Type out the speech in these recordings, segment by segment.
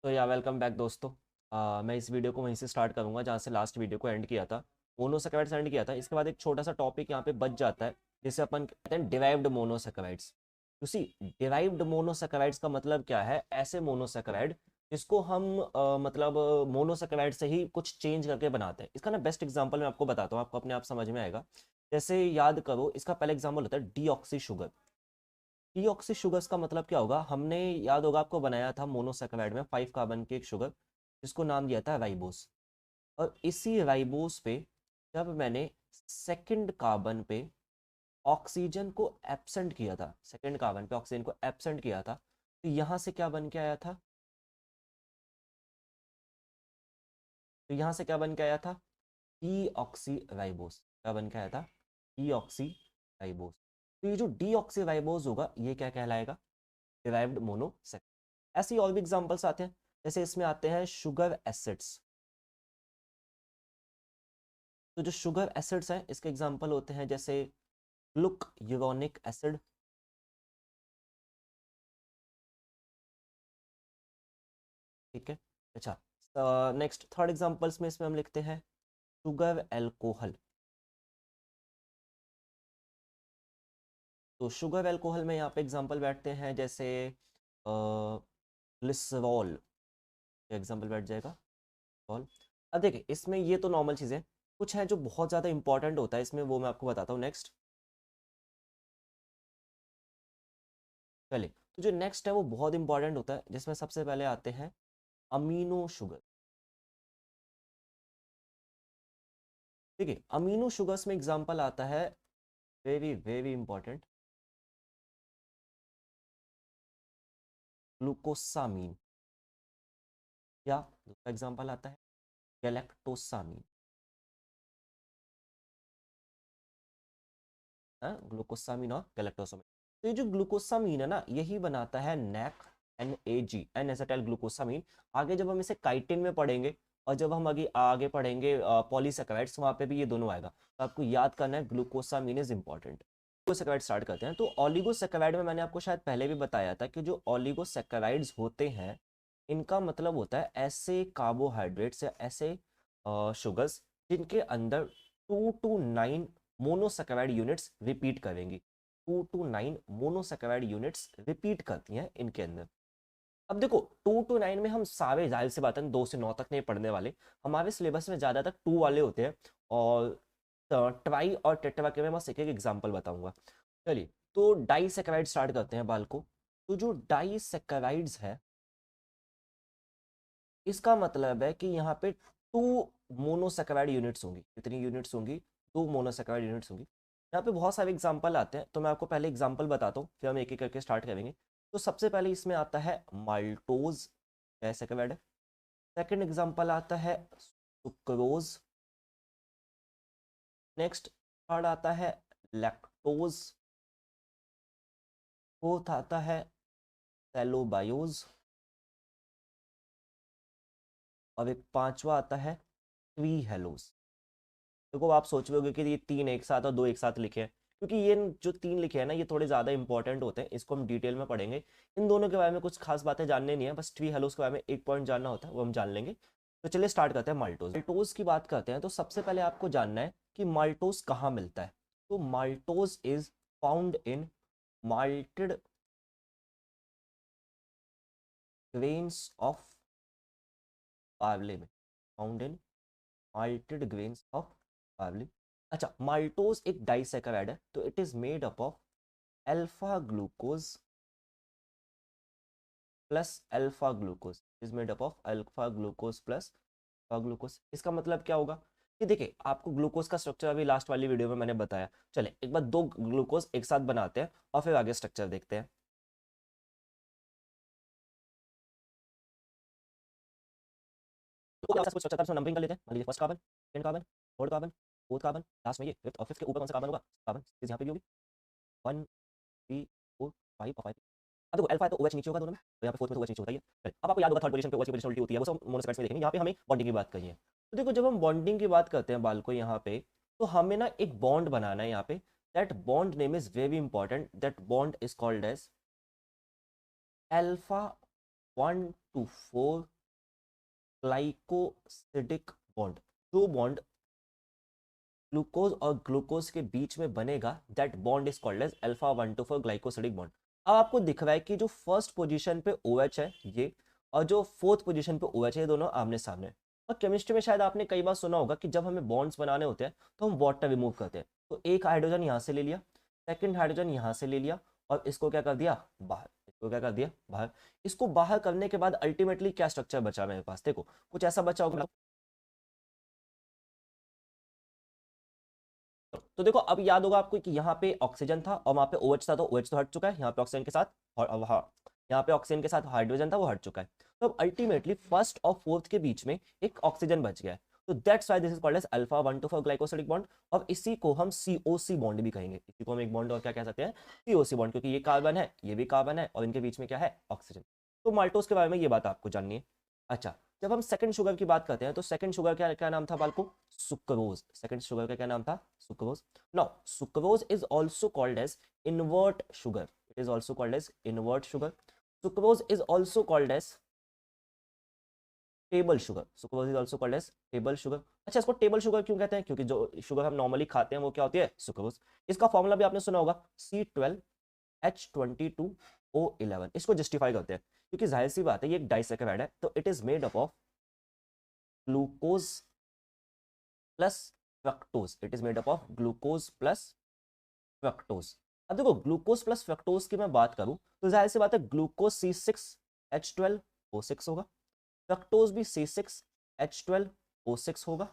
तो या welcome back दोस्तों। मैं इस वीडियो को वहीं से स्टार्ट करूंगा जहाँ से लास्ट वीडियो को एंड किया था। मोनोसेकेराइड्स एंड किया था, इसके बाद एक छोटा सा टॉपिक यहाँ पे बच जाता है जिसे अपन कहते हैं derived monosaccharides. You see, derived monosaccharides का मतलब क्या है? ऐसे मोनोसेकेराइड जिसको हम मतलब मोनोसेकेराइड से ही कुछ चेंज करके बनाते हैं। इसका ना बेस्ट एग्जांपल मैं आपको बताता हूँ, आपको अपने आप समझ में आएगा। जैसे याद करो, इसका पहला एग्जांपल होता है डीऑक्सी शुगर। डीऑक्सी शुगर्स का मतलब क्या होगा? हमने याद होगा आपको बनाया था मोनोसेकेराइड में 5 कार्बन की एक शुगर जिसको नाम दिया था राइबोस। और इसी राइबोस पे जब मैंने सेकंड कार्बन पे ऑक्सीजन को एब्सेंट किया था, सेकंड कार्बन पे ऑक्सीजन को एब्सेंट किया था, तो यहाँ से क्या बन के आया था? तो यहाँ से क्या बन के आया था? Deoxy ribose. क्या बन के आया था? Deoxy ribose. तो ये जो डीऑक्सी राइबोस होगा ये क्या कहलाएगा? Derived monosaccharide. ऐसे ही और भी एग्जांपल्स आते हैं, जैसे इसमें आते हैं शुगर एसिड्स। तो जो शुगर एसिड्स हैं इसके एग्जांपल होते हैं जैसे ग्लुक एसिड। ठीक है। अच्छा, नेक्स्ट थर्ड एग्जांपल्स में इसमें हम लिखते हैं शुगर एल्कोहल। तो शुगर एल्कोहल में यहाँ पे एग्जांपल बैठते हैं जैसे ग्लिसरॉल। एग्जांपल बैठ जाएगा ग्लिसरॉल। अब देखिए, इसमें ये तो नॉर्मल चीज़ें, कुछ है जो बहुत ज़्यादा इंपॉर्टेंट होता है इसमें, वो मैं आपको बताता हूँ नेक्स्ट। चलिए, तो जो नेक्स्ट है वो बहुत इंपॉर्टेंट होता है, जिसमें सबसे पहले आते हैं अमीनो शुगर। ठीक है, अमीनो शुगर्स में एग्जांपल आता है वेरी वेरी इंपॉर्टेंट, ग्लूकोसामीन। या दूसरा एग्जांपल आता है गैलेक्टोसामीन। ग्लूकोसामीन और गैलेक्टोसामीन। तो ये जो ग्लूकोसामीन है ना, यही बनाता है NAG, NAG, N acetyl glucosamine. आगे जब हम इसे काइटिन में पढ़ेंगे और जब हम आगे आगे पढ़ेंगे पॉलीसेकेराइड्स, वहाँ पे भी ये दोनों आएगा। तो आपको याद करना है glucosamine is important. Oligosaccharide start करते हैं। तो ओलिगोसेकेराइड में मैंने आपको शायद पहले भी बताया था कि जो ओलिगोसेकेराइड्स होते हैं इनका मतलब होता है ऐसे कार्बोहाइड्रेट्स या ऐसे शुगर्स जिनके अंदर 2 to 9 मोनोसेकेराइड यूनिट्स रिपीट करेंगी। 2 to 9 मोनोसेकेराइड यूनिट्स रिपीट करती हैं इनके अंदर। अब देखो, 2 to 9 में हम सारे, जाहिर सी बात है, 2 से 9 तक नहीं पढ़ने वाले। हमारे सिलेबस में ज़्यादातर 2 वाले होते हैं। और ट्राई और टेट्रा के मैं बस एक एक एग्जाम्पल बताऊंगा। चलिए, तो डाई सेकेराइड स्टार्ट करते हैं बाल को। तो जो डाई सेकेराइड्स है इसका मतलब है कि यहाँ पे 2 मोनोसेकेराइड यूनिट्स होंगी। कितनी यूनिट्स होंगी? 2 मोनोसेकेराइड यूनिट्स होंगी। यहाँ पे बहुत सारे एग्जाम्पल आते हैं, तो मैं आपको पहले एग्जाम्पल बताता हूँ, फिर हम एक एक करके स्टार्ट करेंगे। तो सबसे पहले इसमें आता है माल्टोज, सेकेराइड है। सेकेंड एग्जाम्पल आता है सुक्रोज। नेक्स्ट थर्ड आता है लैक्टोज। फोर्थ आता है सेलोबायोज। और एक पांचवा आता है ट्वी हेलोज। देखो, आप सोच रहे होगे कि ये तीन एक साथ और दो एक साथ लिखे हैं, क्योंकि ये जो तीन लिखे हैं ना ये थोड़े ज़्यादा इंपॉर्टेंट होते हैं, इसको हम डिटेल में पढ़ेंगे। इन दोनों के बारे में कुछ खास बातें जानने नहीं है, बस ट्वी हेलोस के बारे में एक पॉइंट जानना होता है, वो हम जान लेंगे। तो चलिए स्टार्ट करते हैं माल्टोज। माल्टोज की बात करते हैं तो सबसे पहले आपको जानना है कि माल्टोज कहाँ मिलता है। तो maltose is found in malted grains of barley में। Found in malted grains of barley. अच्छा, माल्टोज एक डाइसैकेराइड है, तो it is made up of alpha glucose plus alpha glucose. Is made up of alpha glucose plus alpha glucose. इसका मतलब क्या होगा कि देखिए, आपको ग्लूकोज का स्ट्रक्चर अभी लास्ट वाली वीडियो में मैंने बताया। चले एक बार दो ग्लूकोज एक साथ बनाते हैं और फिर आगे स्ट्रक्चर देखते हैं। तो स्ट्रक्चर का नंबरिंग कर लेते हैं। मान लीजिए first carbon, second carbon, third carbon, fourth carbon, last में ये फिफ्थ। और फिफ्थ के ऊपर कौन सा कार्बन होगा? कार्बन यहाँ पे भी होगी। 1 3 4 5 और 5। अब देखो, अल्फा है तो OH नीचे होगा दोनों में, तो यहाँ पे फोर्थ में तो OH नीचे होता ही है। चलिए, अब आपको याद होगा थर्ड पोजीशन पे OH की पोजीशन उल्टी होती है, वो सब मोनोसेकेराइड्स में देखेंगे। यहाँ पे हमें बॉन्डिंग की बात करी है। तो देखो, जब हम बॉन्डिंग की बात करते हैं बाल को यहाँ पे, तो हमें ना एक बॉन्ड बनाना है यहाँ पे। That bond name is very important, that bond is called as alpha 1 to 4 glycosidic bond, जो बॉन्ड ग्लूकोज और ग्लूकोज के बीच में बनेगा, that bond is called as alpha 1 to 4 glycosidic bond. अब आपको दिख रहा है कि जो फर्स्ट पोजीशन पे OH है ये, और जो फोर्थ पोजीशन पे OH है, ये दोनों आमने सामने। और केमिस्ट्री में शायद आपने कई बार सुना होगा कि जब हमें बॉन्ड्स बनाने होते हैं तो हम वाटर रिमूव करते हैं। तो एक हाइड्रोजन यहाँ से ले लिया, सेकेंड हाइड्रोजन यहाँ से ले लिया, और इसको क्या कर दिया बाहर, इसको क्या कर दिया बाहर। इसको बाहर करने के बाद अल्टीमेटली क्या स्ट्रक्चर बचा मेरे पास, देखो कुछ ऐसा बचा होगा। तो देखो अब याद होगा आपको कि यहाँ पे ऑक्सीजन था और वहाँ पे OH था, तो OH तो हट चुका है यहाँ पे ऑक्सीजन के साथ, और वहाँ यहाँ पे ऑक्सीजन के साथ हाइड्रोजन था, वो हट चुका है। तो अब अल्टीमेटली फर्स्ट और फोर्थ के बीच में एक ऑक्सीजन बच गया है। तो that's why this is called as alpha 1 to 4 glycosidic bond. और इसी को हम COC बॉन्ड भी कहेंगे, इसी को हम एक बॉन्ड और क्या कह सकते हैं, COC बॉन्ड, क्योंकि ये कार्बन है, ये भी कार्बन है, और इनके बीच में क्या है, ऑक्सीजन। तो माल्टोज के बारे में ये बात आपको जाननी है। अच्छा, जब हम सेकंड शुगर की बात करते हैं तो सेकंड शुगर क्या क्या नाम था बालको, सुक्रोज। सेकंड शुगर का क्या नाम था, sucrose. Now sucrose is also called as invert sugar, it is also called as invert sugar. Sucrose is also called as table sugar, sucrose is also called as table sugar. अच्छा, इसको table sugar क्यों कहते हैं, क्योंकि जो sugar हम normally खाते हैं वो क्या होती है, सुक्रोज। इसका फॉर्मूला भी आपने सुना होगा, C12H22O11। इसको जस्टिफाई करते हैं क्योंकि जाहिर सी बात है ये एक डाइसैकेराइड है, तो it is made up of glucose plus fructose, it is made up of glucose plus fructose. अब देखो ग्लूकोज प्लस फ्रक्टोज की मैं बात करूं तो जाहिर सी बात है ग्लूकोज C6H12O6 होगा, फ्रक्टोज भी C6H12O6 होगा,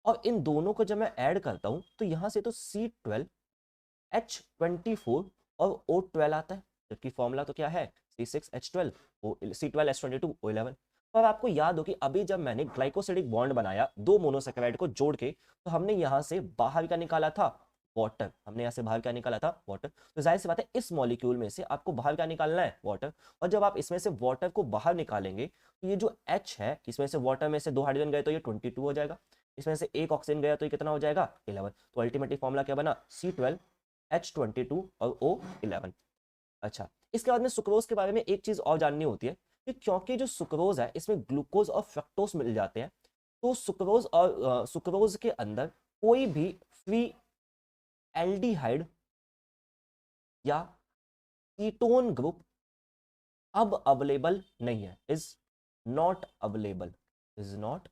और इन दोनों को जब मैं ऐड करता हूं तो यहां से तो C12H24 और O12 आता है, जबकि फॉर्मूला तो क्या है, C6H12 C12H22O11। और आपको याद हो कि अभी जब मैंने ग्लाइकोसिडिक बॉन्ड बनाया दो मोनोसेकेराइड को जोड़ के, तो हमने यहां से बाहर क्या निकाला था, वाटर। हमने यहाँ से बाहर क्या निकाला था, वाटर। तो जाहिर सी बात है इस मॉलिक्यूल में से आपको बाहर क्या निकालना है, वाटर। और जब आप इसमें से वाटर को बाहर निकालेंगे तो ये जो H है, इसमें से वाटर में से 2 हाइड्रोजन गए तो ये 22 हो जाएगा, इसमें से एक ऑक्सीजन गया तो ये कितना हो जाएगा, 11। तो अल्टीमेटली फॉर्मूला क्या बना, C12H22 और O11। अच्छा, इसके बाद में सुक्रोज के बारे में एक चीज और जाननी होती है कि क्योंकि जो सुक्रोज है इसमें ग्लूकोज और फ्रक्टोज मिल जाते हैं, तो सुक्रोज के अंदर कोई भी फ्री एल्डिहाइड या कीटोन ग्रुप अब अवेलेबल नहीं है, is not available, is not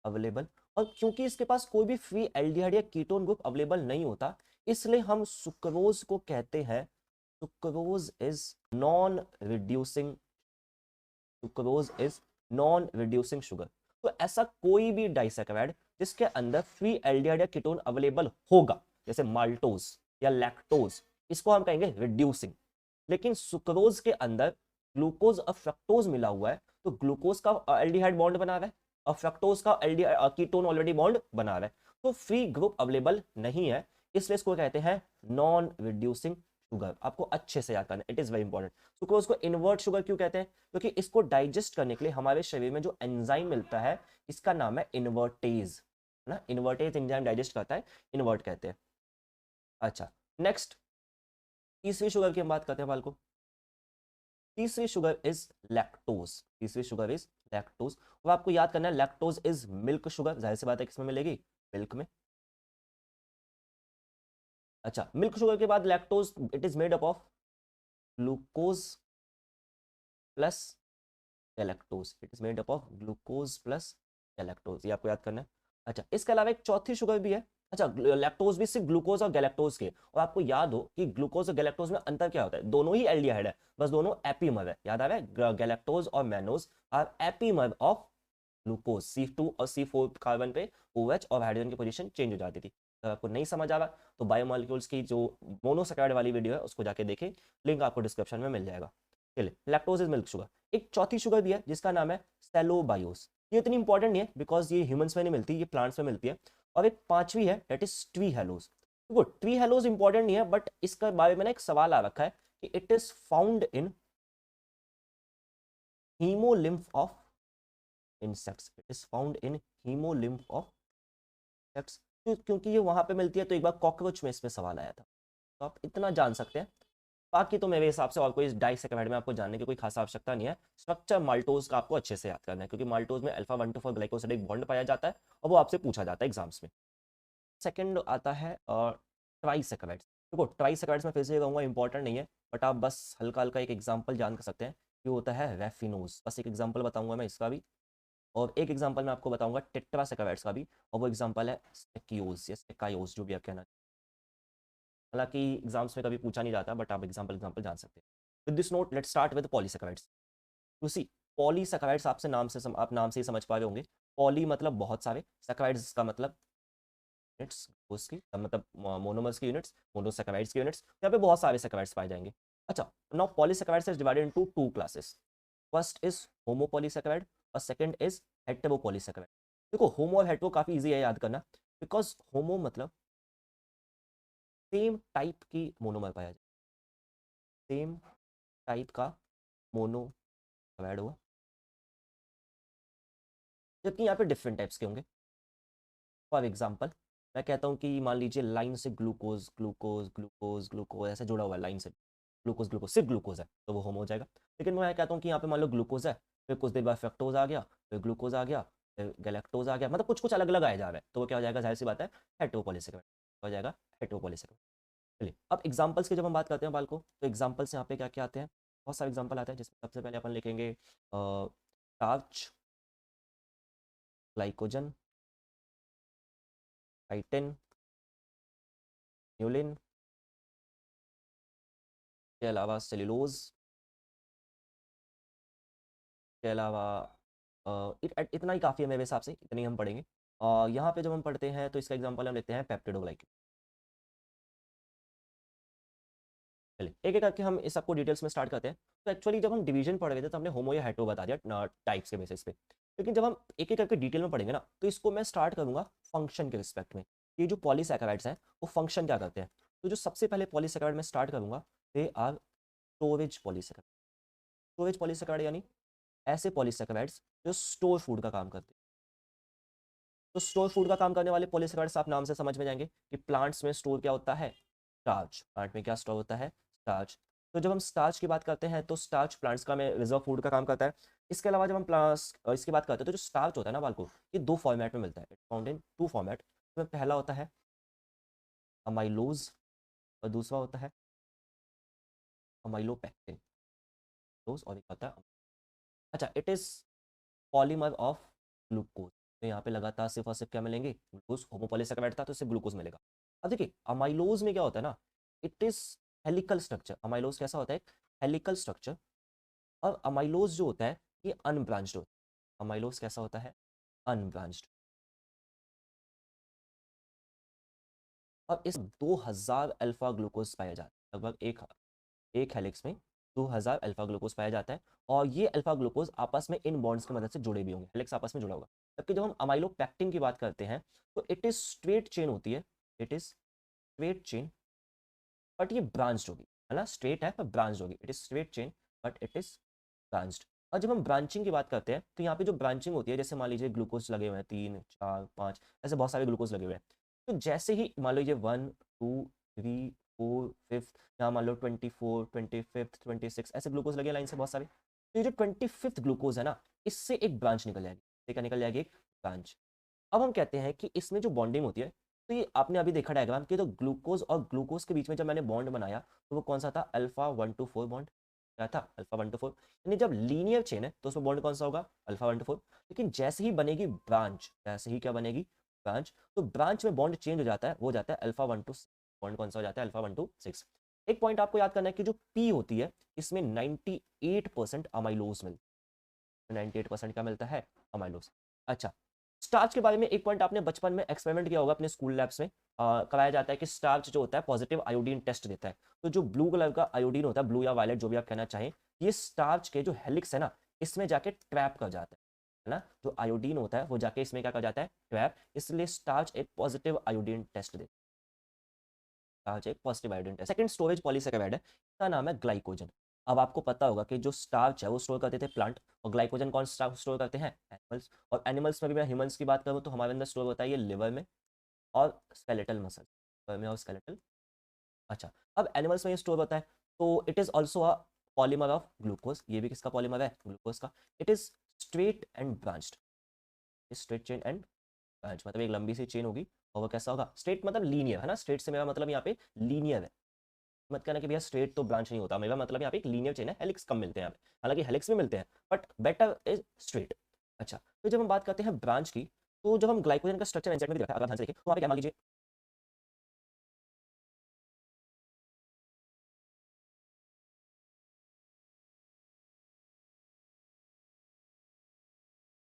available. और क्योंकि इसके पास कोई भी फ्री एल्डिहाइड या कीटोन ग्रुप अवेलेबल नहीं होता, इसलिए हम सुक्रोज को कहते हैं sucrose is non reducing, sucrose is non reducing sugar. तो ऐसा कोई भी डाइसैकेराइड जिसके अंदर फ्री एल्डिहाइड या कीटोन अवेलेबल होगा, जैसे माल्टोज या लैक्टोज, इसको हम कहेंगे रिड्यूसिंग। लेकिन सुक्रोज के अंदर ग्लूकोज और फ्रक्टोज मिला हुआ है, तो ग्लूकोज का एल्डिहाइड बॉन्ड बना रहा है और फ्रक्टोज का कीटोन ऑलरेडी बॉन्ड बना रहा है, तो फ्री ग्रुप अवेलेबल नहीं है, इसलिए इसको कहते हैं नॉन रिड्यूसिंग शुगर। आपको अच्छे से याद करना, it is very important. Sucrose को इनवर्ट शुगर क्यों कहते हैं, क्योंकि इसको डाइजेस्ट करने के लिए हमारे शरीर में जो एंजाइम मिलता है, इसका नाम है इनवर्टेज, ना, इनवर्टेज एंजाइम डाइजेस्ट करता है, इनवर्ट कहते हैं। अच्छा, नेक्स्ट तीसरी शुगर की हम बात करते हैं बाल को। तीसरी शुगर इज लैक्टोज, तीसरी शुगर इज लैक्टोज। और आपको याद करना है लैक्टोज इज मिल्क शुगर, जाहिर सी बात है किसमें मिलेगी, मिल्क में। अच्छा, मिल्क शुगर के बाद lactose, it is made up of glucose plus galactose, it is made up of glucose plus galactose, ये आपको याद करना है। अच्छा, इसके अलावा एक चौथी शुगर भी है। अच्छा, लैक्टोज भी सिर्फ ग्लूकोज और गैलेक्टोज के, और आपको याद हो कि ग्लूकोज और गैलेक्टोज में अंतर क्या होता है, दोनों ही एल्डिहाइड है, बस दोनों एपीमर है, याद आ रहा है, गैलेक्टोज और mannose are epimer of glucose. C2 और C4 कार्बन पे OH और हाइड्रोजन की पोजीशन चेंज हो जाती थी। अगर आपको नहीं समझ आ रहा तो बायोमोलिक्यूल्स की जो मोनोसैकेराइड वाली वीडियो है उसको जाके देखें, लिंक आपको डिस्क्रिप्शन में मिल जाएगा। चलिए, लैक्टोज इज मिल्क शुगर। एक चौथी शुगर भी है जिसका नाम है सेलोबायोस, ये इतनी इंपॉर्टेंट नहीं है बिकॉज ये ह्यूमंस में नहीं मिलती, ये प्लांट्स में मिलती है। और एक पांचवी है, दैट इज ट्री हेलोज। देखो ट्री हेलोज इंपॉर्टेंट नहीं है, बट इसका बारे में ना एक सवाल आ रखा है कि it is found in haemolymph of insects, it is found in haemolymph of insects. क्योंकि ये वहां पे मिलती है, तो एक बार कॉकरोच में इसमें सवाल आया था, तो आप इतना जान सकते हैं। बाकी तो मेरे हिसाब से और कोई डाइसैकेराइड में आपको जानने की कोई खास आवश्यकता नहीं है। स्ट्रक्चर माल्टोज का आपको अच्छे से याद करना है, क्योंकि माल्टोज में अल्फा 1 to 4 ग्लाइकोसिडिक बॉन्ड पाया जाता है और वो आपसे पूछा जाता है एग्जाम्स में। सेकंड आता है ट्राइसैकेराइड्स। देखो ट्राइसैकेराइड्स में फिर से कहूँगा इंपॉर्टेंट नहीं है, बट आप बस हल्का हल्का एक एग्जाम्पल जान सकते हैं कि होता है रेफिनोज। बस एक एग्जाम्पल बताऊंगा मैं इसका भी, और एक एग्जाम्पल मैं आपको बताऊंगा टेट्रासैकेराइड्स का भी, और वो एग्जाम्पल है स्टेकियोज या स्टेकायोज, जो भी आप कहना। हालांकि एग्जाम्स में कभी पूछा नहीं जाता, बट आप एग्जाम्पल एग्जाम्पल जान सकते हैं। With this note let's start with polysaccharides. To see polysaccharides, आपसे नाम से आप नाम से ही समझ पा रहे होंगे। पॉली मतलब बहुत सारे, सैकेराइड्स का मतलब यूनिट्स, उसकी मतलब मोनोमर्स की यूनिट्स, मोनोसैकेराइड्स की यूनिट्स। यहाँ पे बहुत सारे सैकेराइड्स पाए जाएंगे। अच्छा, now polysaccharides is divided into two classes. First is homopolysaccharide और सेकंड इज हेटेरोपॉलीसैकेराइड। देखो होमो और हेटेरो काफी इजी है याद करना, बिकॉज होमो मतलब सेम टाइप की मोनोमर पाया जाए, सेम टाइप का मोनोसैकेराइड हुआ, जबकि यहाँ पे डिफरेंट टाइप्स के होंगे। फॉर एग्जाम्पल मैं कहता हूँ कि मान लीजिए लाइन से ग्लूकोज ग्लूकोज ग्लूकोज ग्लूकोज ऐसे जुड़ा हुआ है, लाइन से ग्लूकोज ग्लूकोज, सिर्फ ग्लूकोज है तो वो होमो हो जाएगा। लेकिन मैं कहता हूँ कि यहाँ पे मान लो ग्लूकोज है, फिर कुछ देर बाद फ्रक्टोज आ गया, फिर ग्लूकोज आ गया, फिर गैलेक्टोज आ गया, मतलब कुछ कुछ अलग अलग आया जा रहा है, तो वो क्या हो जाएगा, जाहिर सी बात है हेटेरोपॉलीसैकेराइड हो जाएगा, हेटेरोपॉलीसैकेराइड। चलिए अब एग्जाम्पल्स की जब हम बात करते हैं बाल को, तो एग्जाम्पल्स यहाँ पे क्या क्या आते हैं, बहुत सारे एग्जाम्पल आते हैं, जिसमें सबसे पहले अपन लिखेंगे स्टार्च, ग्लाइकोजन, काइटिन, न्यूलिन, के अलावा सेल्यूलोज, के अलावा इतना ही काफ़ी है मेरे हिसाब से, इतने ही हम पढ़ेंगे। और यहाँ पे जब हम पढ़ते हैं तो इसका एग्जांपल हम लेते हैं पेप्टिडोग्लाइकन। चलिए एक एक करके हम इस सबको डिटेल्स में स्टार्ट करते हैं। तो एक्चुअली जब हम डिवीजन पढ़ रहे थे तो हमने होमो या हेटरो बता दिया टाइप्स के बेसिस पे, लेकिन जब हम एक एक करके डिटेल में पढ़ेंगे ना, तो इसको मैं स्टार्ट करूंगा फंक्शन के रिस्पेक्ट में। ये जो पॉलीसैकेराइड्स हैं वो फंक्शन क्या करते हैं, तो जो सबसे पहले पॉलीसैकेराइड में स्टार्ट करूंगा, they are storage polysaccharide. Storage polysaccharide यानी ऐसे पॉलीसैकेराइड्स जो स्टोर फूड का काम करते हैं। तो स्टोर फूड का काम करने वाले पॉलीसेकेराइड्स आप नाम से समझ में जाएंगे कि प्लांट्स में स्टोर क्या होता है, स्टार्च। प्लांट में क्या स्टोर होता है, स्टार्च। तो जब हम स्टार्च की बात करते हैं तो स्टार्च प्लांट्स का में रिजर्व फूड का काम करता है। इसके अलावा जब हम प्लांट्स इसकी बात करते हैं तो जो स्टार्च होता है ना बालको, ये दो फॉर्मेट में मिलता है, फाउंड इन टू फॉर्मेट। तो पहला होता है अमाइलोज और दूसरा होता है अमाइलोपेक्टिन। और एक होता है, अच्छा, it is polymer of glucose. तो यहाँ पे लगातार सिर्फ और सिर्फ क्या मिलेंगे, ग्लूकोज। होमोपॉलीसैकेराइड था तो सिर्फ ग्लूकोज मिलेगा। अब देखिए अमाइलोज में क्या होता है ना, it is helical structure. Amylose कैसा होता है, हेलिकल स्ट्रक्चर। और अमाइलोज जो होता है ये अनब्रांच्ड होता है। अमाइलोज कैसा होता है, अनब्रांच्ड। और इस 2000 अल्फा ग्लूकोज पाया जाता है, लगभग एक एक हेलिक्स में 2000 अल्फा ग्लूकोज पाया जाता है। और ये अल्फा ग्लूकोज आपस में इन बॉन्ड्स की मदद से जुड़े भी होंगे, हेलिक्स आपस में जुड़ा होगा। जबकि जब हम अमाइलोपेक्टिन की बात करते हैं तो इट इज स्ट्रेट चेन होती है, it is straight chain, but ये ब्रांच्ड होगी, है ना, स्ट्रेट है पर ब्रांच्ड होगी। It is straight chain but it is branched. और जब हम ब्रांचिंग की बात करते हैं तो यहाँ पे जो ब्रांचिंग होती है, जैसे मान लीजिए ग्लूकोज लगे हुए हैं 3 4 5, ऐसे बहुत सारे ग्लूकोज लगे हुए हैं। तो जैसे ही मान लीजिए 1 2 3 4 5, यहाँ मान लो 24 25 26 ऐसे ग्लूकोज लगे लाइन से बहुत सारे। तो ये जो 25th ग्लूकोज है ना, इससे एक ब्रांच निकल जाएगी। क्या निकल जाएगी, एक ब्रांच। अब हम कहते हैं कि इसमें जो बॉन्डिंग होती है, तो ये आपने अभी देखा डायग्राम कि तो ग्लूकोज और ग्लूकोज के बीच में जब मैंने बॉन्ड बनाया तो वो कौन सा था, अल्फा 1 to 4 बॉन्ड। क्या था, अल्फा 1 to 4। यानी जब लीनियर चेन है तो उसमें बॉन्ड कौन सा होगा, अल्फा 1 to 4। लेकिन जैसे ही बनेगी ब्रांच, जैसे ही क्या बनेगी, ब्रांच, तो ब्रांच में बॉन्ड चेंज हो जाता है, वो जाता है अल्फा 1 to 6। बॉन्ड कौन सा हो जाता है, अल्फा 1 to 6। एक पॉइंट आपको याद करना है कि जो पी होती है इसमें 98% अमाइलोज मिलता है। 98% क्या मिलता है, अमाइलोज। अच्छा, स्टार्च के बारे में एक पॉइंट आपने बचपन में एक्सपेरिमेंट किया होगा अपने स्कूल लैब्स में। कराया जाता है कि स्टार्च जो होता है पॉजिटिव आयोडीन टेस्ट देता है। तो जो ब्लू कलर का आयोडीन होता है, ब्लू या वायलेट जो भी आप कहना चाहें, ये स्टार्च के जो हेलिक्स है ना, इसमें जाके ट्रैप कर जाता है ना। जो आयोडीन होता है वो जाके इसमें क्या कर जाता है, ट्रैप। इसलिए स्टार्च एक पॉजिटिव आयोडीन टेस्ट देता है, स्टार्च एक positive iodine test. Second storage polysaccharide है, इसका नाम है ग्लाइकोजन। अब आपको पता होगा कि जो स्टार्च है वो स्टोर करते थे प्लांट, और ग्लाइकोजन कौन स्टोर करते हैं, एनिमल्स। और एनिमल्स में भी मैं ह्यूमंस की बात करूँ तो हमारे अंदर स्टोर होता है ये लिवर में और स्केलेटल मसल, लिवर में और स्केलेटल। अच्छा, अब एनिमल्स में ये स्टोर होता है, तो it is also a polymer of glucose, ये भी किसका पॉलीमर है, ग्लूकोज का। It is straight and branched, straight chain and branch, मतलब एक लंबी सी चेन होगी और वो कैसा होगा, स्ट्रेट मतलब लीनियर है ना, स्ट्रेट से मेरा मतलब यहाँ पे लीनियर है, मत कहना कि भैया स्ट्रेट तो ब्रांच नहीं होता, मेरा मतलब यहाँ पे एक लीनियर चेन है, हेलिक्स कम मिलते हैं यहाँ पे, हालांकि हेलिक्स भी मिलते हैं बट बेटर इज स्ट्रेट। अच्छा, तो जब हम बात करते हैं ब्रांच की, तो जब हम ग्लाइकोजन का स्ट्रक्चर एंजाइम में देखा है, अगर ध्यान से देखें तो वहाँ पे क्या मान लीजिए,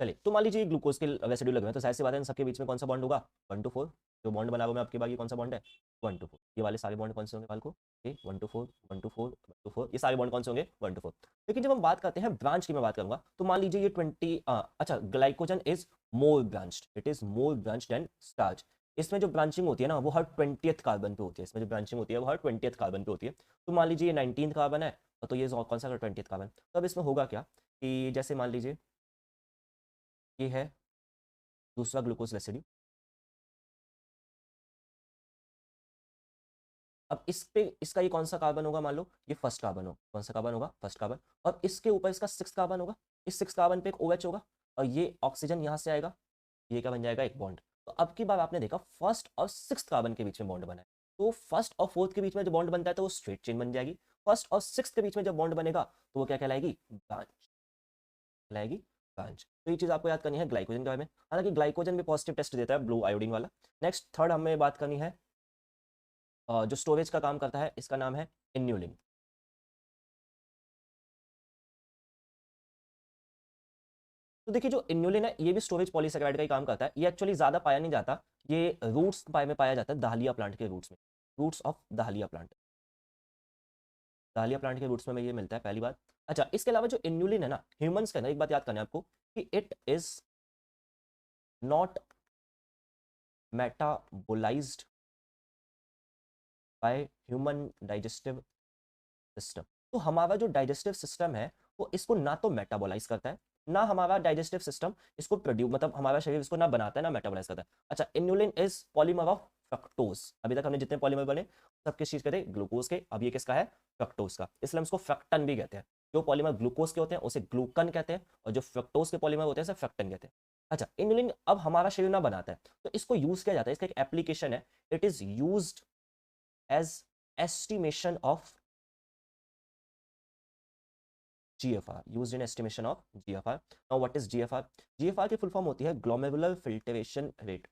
चलिए तो मान लीजिए ग्लूकोज के रेसिड्यू लगे हुए हैं, तो जाहिर सी बात है इन सबके बीच में कौन सा बॉन्ड होगा, 1 to 4, जो बॉन्ड बना हुआ है आपके बाकी कौन सा बॉन्ड है, 1 to 4, ये वाले सारे बॉन्ड कौन से होंगे बाल को, ये 1 to 4, 1 to 4, 1 to 4, ये सारे बॉन्ड कौन से होंगे, 1 to 4। लेकिन जब हम बात करते हैं ब्रांच की, मैं बात करूंगा, तो मान लीजिए ये 20, अच्छा glycogen is more branched, it is more branched than starch. इसमें जो ब्रांचिंग होती है ना वो हर 20th कार्बन पे होती है, इसमें जो ब्रांचिंग होती है वो हर 20th कार्बन पे होती है। तो मान लीजिए ये 19th कार्बन है, तो ये कौन सा 20th कार्बन, तो अब इसमें होगा क्या कि जैसे मान लीजिए ये है दूसरा ग्लूकोज रेसिड्यू, अब इस पे इसका ये कौन सा कार्बन होगा, मान लो ये फर्स्ट कार्बन हो, कौन सा कार्बन होगा, फर्स्ट कार्बन, और इसके ऊपर इसका 6 कार्बन होगा, इस 6 कार्बन पे एक OH होगा, और ये ऑक्सीजन यहाँ से आएगा, ये क्या बन जाएगा, एक बॉन्ड। तो अब की बार आपने देखा फर्स्ट और 6 कार्बन के बीच में बॉन्ड बना है, तो फर्स्ट और फोर्थ के बीच में जो बॉन्ड बनता है तो वो स्ट्रेट चेन बन जाएगी, फर्स्ट और 6 के बीच में जब बॉन्ड बनेगा तो वो क्या कहलाएगी, ब्रांच कहलाएगी, ब्रांच। तो ये चीज आपको याद करनी है ग्लाइकोजन के बारे में, हालांकि ग्लाइकोजन भी पॉजिटिव टेस्ट देता है, ब्लू आयोडीन वाला। नेक्स्ट थर्ड हमें बात करनी है, जो स्टोरेज का काम करता है, इसका नाम है इन्यूलिन। तो देखिए जो इन्यूलिन है ये भी स्टोरेज पॉलीसेकेराइड का ही काम करता है, ये एक्चुअली ज्यादा पाया नहीं जाता, ये रूट्स में पाया जाता है, दहलिया प्लांट के रूट्स में, roots of dahlia plant, dahlia plant के रूट्स में ये मिलता है, पहली बात। अच्छा, इसके अलावा जो इन्यूलिन है ना, ह्यूमंस का ना, एक बात याद करना है आपको कि it is not metabolised by human digestive system. तो हमारा जो डाइजेस्टिव सिस्टम है वो इसको ना तो मेटाबोलाइज करता है, ना हमारा डाइजेस्टिव सिस्टम इसको प्रोड्यूस, मतलब हमारा शरीर इसको ना बनाता है ना मेटाबोलाइज करता है। अच्छा, inulin is polymer of fructose, अभी तक हमने जितने पॉलीमर बने सब किस चीज के थे, ग्लूकोज के, अब ये किसका है, फ्रक्टोज का, इसलिए हम इसको फ्रक्टन भी कहते हैं। जो पॉलीमर ग्लूकोज के होते हैं उसे ग्लूकन कहते हैं, और जो फ्रक्टोज के पॉलीमर होते हैं उसे फ्रक्टन कहते हैं। अच्छा, इन्यूलिन अब हमारा शरीर ना बनाता है, तो इसको यूज किया जाता है, इसका एक एप्लीकेशन है, it is used as estimation of GFR, used in estimation of GFR. Now what is GFR? GFR की फुल फॉर्म होती है glomerular filtration rate.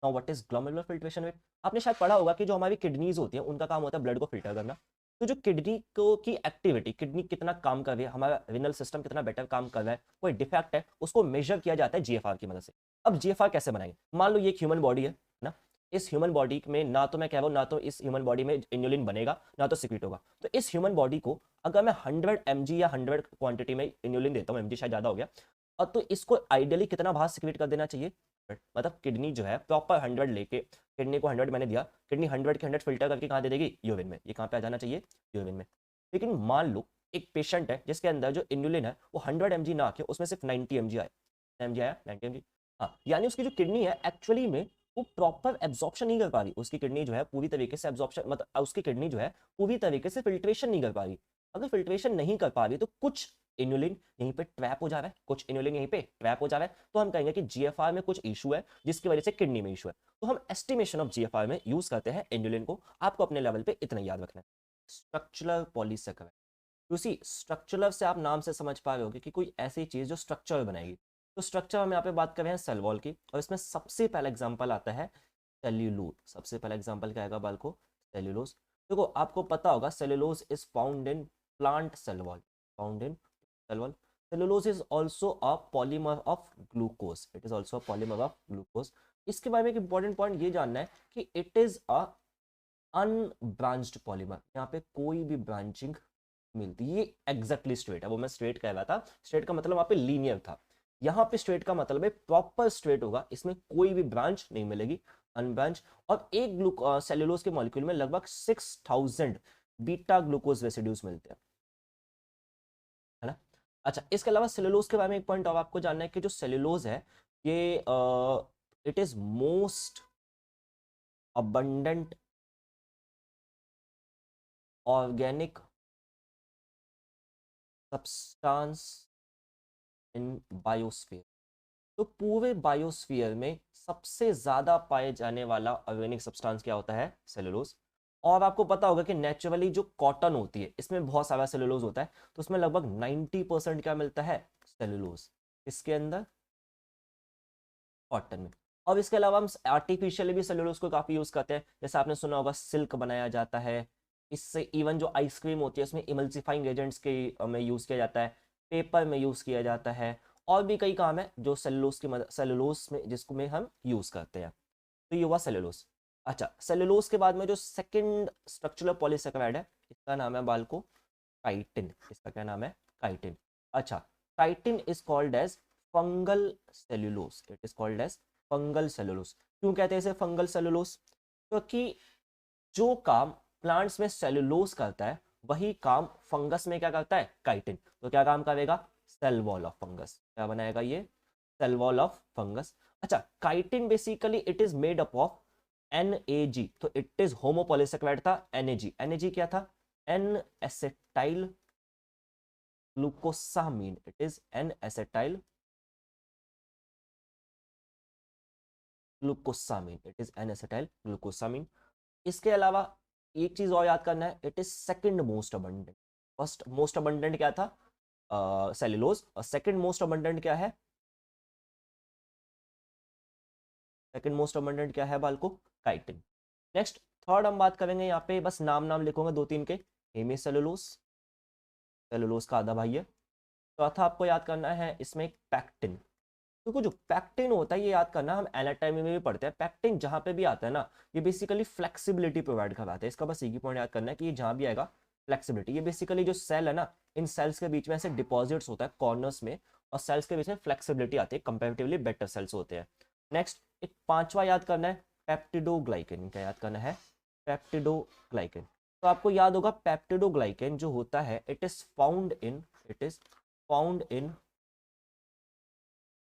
Now what is glomerular filtration rate? आपने शायद पढ़ा होगा कि जो हमारी किडनीज होती हैं उनका काम होता है ब्लड को फिल्टर करना। तो जो किडनी को की एक्टिविटी, किडनी कितना काम कर रही है, हमारा रिनल सिस्टम कितना बेटर काम कर रहा है, कोई डिफेक्ट है, उसको मेजर किया जाता है GFR की मदद से। अब GFR कैसे बनाएंगे, मान लो ये एक ह्यूमन बॉडी है ना, इस ह्यूमन बॉडी में ना तो मैं कह रहा हूँ, ना तो इस ह्यूमन बॉडी में इन्यूलिन बनेगा ना तो सिक्रीट होगा, तो इस ह्यूमन बॉडी को अगर मैं 100 mg या 100 क्वांटिटी में इन्यूलिन देता हूँ, mg शायद ज़्यादा हो गया, और तो इसको आइडियली कितना बाहर सिक्रीट कर देना चाहिए, मतलब किडनी जो है प्रॉपर 100 लेके, किडनी को 100 मैंने दिया, किडनी 100 के 100 फिल्टर करके कहाँ दे देगी, यूरिन में, ये कहाँ पे आ जाना चाहिए, यूरिन में। लेकिन मान लो एक पेशेंट है जिसके अंदर जो इन्यूलिन है वो 100 mg ना आके उसमें सिर्फ 90 mg आए, 90 आया, 90 mg, हाँ, यानी उसकी जो किडनी है एक्चुअली में वो प्रॉपर एब्जॉर्प्शन नहीं कर पा रही, उसकी किडनी जो है पूरी तरीके से एब्जॉर्प्शन, मतलब उसकी किडनी जो है पूरी तरीके से फिल्ट्रेशन नहीं कर पा रही। अगर फिल्ट्रेशन नहीं कर पा रही तो कुछ इन्यूलिन यहीं पे ट्रैप हो जा रहा है, कुछ इन्यूलिन यहीं पे ट्रैप हो जा रहा है, तो हम कहेंगे कि GFR में कुछ इशू है जिसकी वजह से किडनी में इशू है। तो हम एस्टिमेशन ऑफ GFR में यूज करते हैं इन्यूलिन को, आपको अपने लेवल पे इतना याद रखना है। स्ट्रक्चरल पॉलीसेकेराइड, उसी स्ट्रक्चरल से आप नाम से समझ पा रहे होगे कि कोई ऐसी चीज जो स्ट्रक्चर बनाएगी। तो स्ट्रक्चर हम यहाँ पे बात कर रहे हैं सेल वॉल की, और इसमें सबसे पहला एग्जांपल आता है सेल्यूलोज। सबसे पहला एग्जांपल क्या आएगा बाल को, सेल्यूलोज। देखो आपको पता होगा cellulose is found in plant cell wall, found in cell wall. Cellulose is also a polymer of glucose, it is also a polymer of glucose. इसके बारे में एक इंपॉर्टेंट पॉइंट ये जानना है कि it is a unbranched polymer, यहाँ पे कोई भी ब्रांचिंग मिलती, ये एग्जैक्टली स्ट्रेट है, वो मैं स्ट्रेट कह रहा था, स्ट्रेट का मतलब वहां पे लीनियर था, यहाँ पे स्ट्रेट का मतलब है प्रॉपर स्ट्रेट होगा, इसमें कोई भी ब्रांच नहीं मिलेगी, अनब्रांच। और एक सेल्यूलोज के मॉलिक्यूल में लगभग 6000 बीटा ग्लूकोज रेसिड्यूज मिलते हैं, है ना। अच्छा, इसके अलावा सेल्यूलोज के बारे में एक पॉइंट और आपको जानना है कि जो सेल्यूलोज है ये it is most abundant organic substance in biosphere. तो पूरे बायोस्फीयर में सबसे ज्यादा पाए जाने वाला ऑर्गेनिक सब्सटेंस क्या होता है? सेलुलोज। और आपको पता होगा कि नेचुरली जो कॉटन होती है इसमें बहुत सारा सेलुलोज होता है, तो उसमें लगभग 90% क्या मिलता है? सेलुलोज। इसके अंदर कॉटन में। और इसके अलावा हम आर्टिफिशियली भी सेलुलोज को काफी यूज करते हैं, जैसे आपने सुना होगा सिल्क बनाया जाता है इससे। इवन जो आइसक्रीम होती है उसमें इमल्सिफाइंग एजेंट्स के में यूज किया जाता है, पेपर में यूज किया जाता है, और भी कई काम है जो सेलुलोज की मदद, सेलुलोज में जिसको में हम यूज करते हैं। तो ये हुआ सेलुलोज। अच्छा, सेलुलोज के बाद में जो सेकंड स्ट्रक्चरल पॉलीसेकेराइड है इसका नाम है बालको काइटिन। इसका क्या नाम है? काइटिन। अच्छा, chitin is called as fungal cellulose. It is called as fungal cellulose. क्यों कहते हैं इसे फंगल सेलुलोज? क्योंकि जो काम प्लांट्स में सेलुलोज करता है वही काम फंगस में क्या करता है? काइटिन। तो क्या काम करेगा? Cell wall of fungus. क्या बनाएगा ये? Cell wall of fungus. अच्छा, chitin basically it is made up of NAG। तो इट इज होमोपॉलीसेकेराइड था NAG। NAG क्या था? N acetyl glucosamine. It is N acetyl glucosamine. It is N acetyl glucosamine. इसके अलावा एक चीज और याद करना है, it is second most abundant. First most abundant क्या था? सेलुलोज। और सेकंड मोस्ट अबंडेंट क्या है? सेकंड मोस्ट अबंडेंट क्या है बालको? काइटिन। नेक्स्ट, थर्ड हम बात करेंगे, यहाँ पे बस नाम नाम लिखूंगा दो तीन के। हेमी सेलुलोज, सेलुलोज का आधा भाई है। चौथा आपको याद करना है इसमें एक पैक्टिन। क्योंकि जो पैक्टिन होता है ये याद करना, हम एनाटॉमी में भी पढ़ते हैं, पैक्टिन जहां पे भी आता है ना ये बेसिकली फ्लेक्सिबिलिटी प्रोवाइड करवाता है। इसका बस एक ही पॉइंट याद करना है कि ये जहां भी आएगा फ्लेक्सिबिलिटी। ये बेसिकली जो सेल है ना, इन सेल्स के बीच में ऐसे डिपॉजिट्स होता है कॉर्नर्स में, और सेल्स के बीच में फ्लेक्सिबिलिटी आती है, कंपेरेटिवली बेटर सेल्स होते हैं। नेक्स्ट, एक पांचवा याद करना है पेप्टिडोग्लाइकेन। क्या याद करना है? पेप्टिडोग्लाइकेन। तो आपको याद होगा पेप्टिडोग्लाइकेन जो होता है it is found in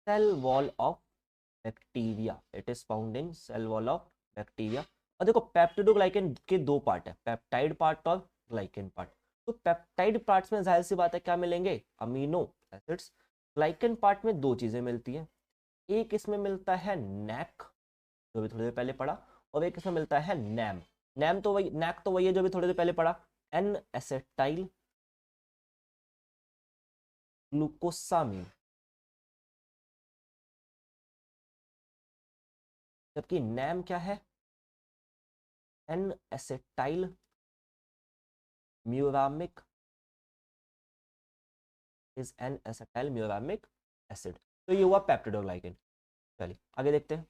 cell wall of bacteria. It is found in cell wall of bacteria. और देखो पेप्टिडोग्लाइकेन के दो पार्ट है, पेप्टाइड पार्ट और ग्लाइकेन पार्ट। तो पेप्टाइड पार्ट्स में जाहिर सी बात है क्या मिलेंगे? Amino acids. ग्लाइकेन पार्ट में दो चीजें मिलती हैं, एक इसमें मिलता है नैक जो भी थोड़ी देर पहले पढ़ा, और एक इसमें मिलता है नैम। नैम तो वही, नैक तो वही है जो भी थोड़ी देर पहले पढ़ा, एन एसेटाइल ग्लूकोसामीन। जबकि नैम क्या है? N acetyl muramic is N acetyl muramic acid. तो ये हुआ पेप्टिडोग्लाइकेन। चलिए आगे देखते हैं।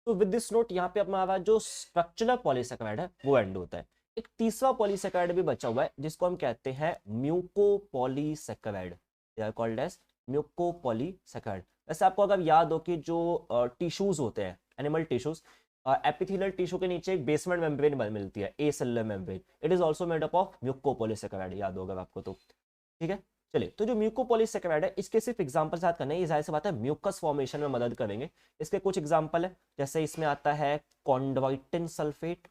तो विद दिस नोट यहाँ पे हमारा जो स्ट्रक्चरल पॉलीसेकेराइड है वो एंड होता है। एक तीसरा पॉलीसेकेराइड भी बचा हुआ है जिसको हम कहते हैं mucopolysaccharide. They are called as mucopolysaccharide. वैसे आपको अगर याद हो कि जो टिश्यूज होते हैं, एनिमल टिश्यूज, एपिथेलियल टिश्यू के नीचे एक बेसमेंट मेम्ब्रेन मिलती है, a cellular membrane. It is also made up of mucopolysaccharide, याद होगा आपको तो। ठीक है, चलिए। तो जो म्यूकोपॉलीसेकेराइड है इसके सिर्फ एग्जांपल याद करना है, ये जाहिर सी बात है म्यूकस फॉर्मेशन में मदद करेंगे। इसके कुछ एग्जांपल है, जैसे इसमें आता है कॉन्ड्रोइटिन सल्फेट।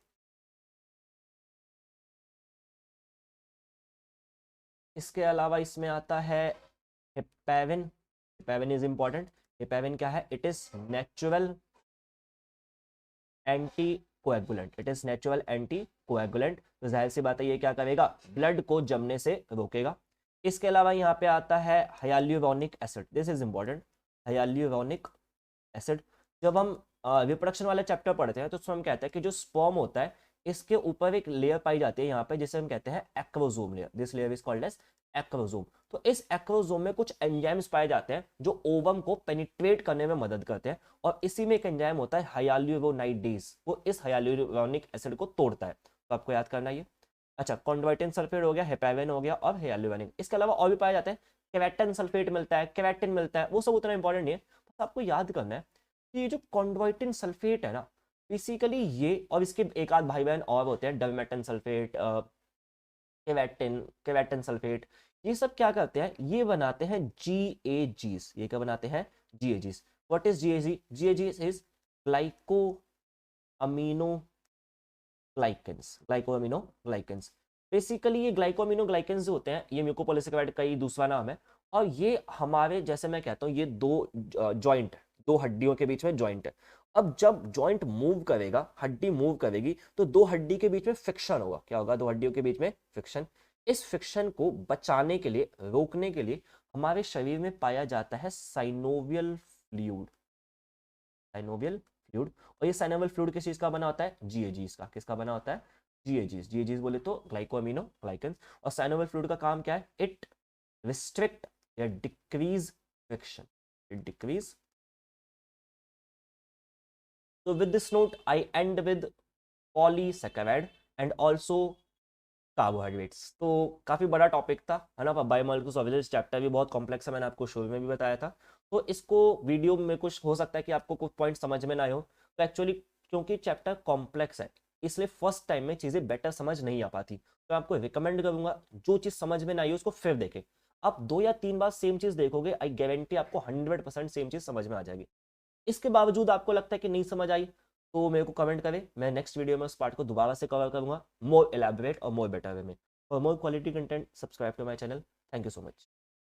इसके अलावा इसमें आता है हेपेविन। हेपेविन इज इंपॉर्टेंट। हेपेविन क्या है? It is natural anti coagulant. It is natural anti coagulant. तो जाहिर सी बात है ये क्या करेगा? ब्लड को जमने से रोकेगा। इसके अलावा यहाँ पे आता है hyaluronic acid. This is important, hyaluronic acid. जब हम रिप्रोडक्शन वाले चैप्टर पढ़ते हैं तो उसमें हम कहते हैं कि जो स्पर्म होता है इसके ऊपर एक लेयर पाई जाती है यहाँ पे जिसे हम कहते हैं acrosome layer. This layer is called as acrosome. तो इस एक्रोसोम में कुछ एंजाइम्स पाए जाते हैं जो ओवम को पेनिट्रेट करने में मदद करते हैं, और इसी में एक एंजाइम होता है हाइलुरोनाइडेज, वो इस हाइलुरोनिक एसिड को तोड़ता है। तो आपको याद करना ये। अच्छा, कॉन्ड्रोइटिन सल्फेट हो गया, हेपेविन हो गया, और हाइलुरोनिक। इसके अलावा और भी पाए जाते हैं, केराटिन सल्फेट मिलता है, केराटिन मिलता है, वो सब उतना इंपॉर्टेंट नहीं है। बस आपको याद करना है कि ये जो कॉन्ड्रोइटिन सल्फेट है ना, बेसिकली ये और इसके एक आध भाई बहन और होते हैं, डलमेटन सल्फेट, केराटिन केराटिन सल्फेट। ये सब क्या करते हैं? ये बनाते हैं GAGs। ये क्या बनाते हैं? GAGs। What is GAG? GAG is glyco amino glycans, glycoaminoglycans. Basically ये ग्लाइकोएमिनोग्लाइकेंस जो होते हैं ये म्यूकोपॉलीसेकेराइड का ही दूसरा नाम है, और ये हमारे, जैसे मैं कहता हूँ, ये दो जॉइंट, दो हड्डियों के बीच में जॉइंट है। अब जब जॉइंट मूव करेगा, हड्डी मूव करेगी, तो दो हड्डी के बीच में फ्रिक्शन होगा। क्या होगा? दो हड्डियों के बीच में फ्रिक्शन। इस फ्रिक्शन को बचाने के लिए, रोकने के लिए हमारे शरीर में पाया जाता है साइनोवियल फ्लूइड। Synovial fluid. और ये साइनोवियल फ्लूइड किस चीज का बना होता है? जीएजीज का। किसका बना होता है? जीएजीज। जीएजीज बोले तो ग्लाइकोएमिनो ग्लाइकेंस। और साइनोवियल फ्लूइड का काम क्या है? इट रिस्ट्रिक्ट या decrease friction, it decrease. So with this note, I end with polysaccharide and also carbohydrates. तो काफी बड़ा टॉपिक था, है ना। बायोमोलिक्यूल्स ऑफ एनर्जी चैप्टर भी बहुत कॉम्प्लेक्स है, मैंने आपको शुरू में भी बताया था। तो इसको वीडियो में कुछ हो सकता है कि आपको कुछ पॉइंट समझ में ना आए हो, तो एक्चुअली क्योंकि चैप्टर कॉम्प्लेक्स है इसलिए फर्स्ट टाइम में चीजें बेटर समझ नहीं आ पाती। तो आपको रिकमेंड करूंगा जो चीज समझ में ना आई उसको फिर देखें। आप 2 या 3 बार सेम चीज देखोगे, आई गारंटी आपको 100% सेम चीज समझ में आ जाएगी। इसके बावजूद आपको लगता है कि नहीं समझ आई, तो मेरे को कमेंट करें, मैं नेक्स्ट वीडियो में उस पार्ट को दोबारा से कवर करूंगा मोर एलैबोरेट और मोर बेटर वे में। For more quality content subscribe to my channel. Thank you so much.